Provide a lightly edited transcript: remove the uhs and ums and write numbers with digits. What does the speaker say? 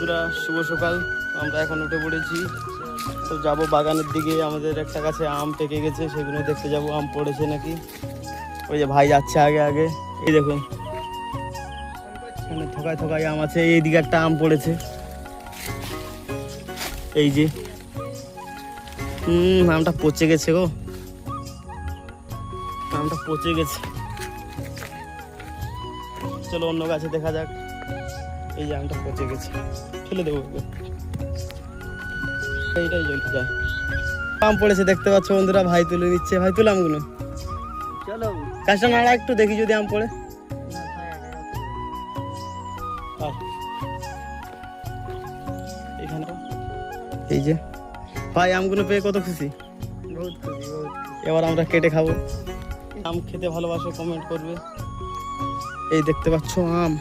বন্ধুরা, শুভ সকাল। আমরা এখন উঠে পড়েছি, তো যাব বাগানের দিকে। আমাদের একটা গাছে আম পেকে গেছে, সেগুলো দেখতে যাব আম পড়েছে নাকি। ওই যে ভাই যাচ্ছে আগে আগে, এই দেখুন এখানে থোকায় থোকায় আম আছে। এইদিকে একটা আম পড়েছে, এই যে আমটা পচে গেছে গো, আমটা পচে গেছে। চলো অন্য গাছে দেখা যাক। এই যে আমটা পচে গেছে, ফেলে দেবো, এইটাই জ্বলতে যায়। আম পড়েছে দেখতে পাচ্ছ বন্ধুরা, ভাই তুলে নিচ্ছে। ভাই তুলে আমগুলো, চলো গাছটা নাড়া একটু, দেখি যদি আম পড়ে। এখানে এই যে ভাই আমগুলো পেয়ে কত খুশি, বহুত খুশি, বহুত। এবার আমরা কেটে খাবো। আম খেতে ভালোবাসো, কমেন্ট করবে। এই দেখতে পাচ্ছ আম,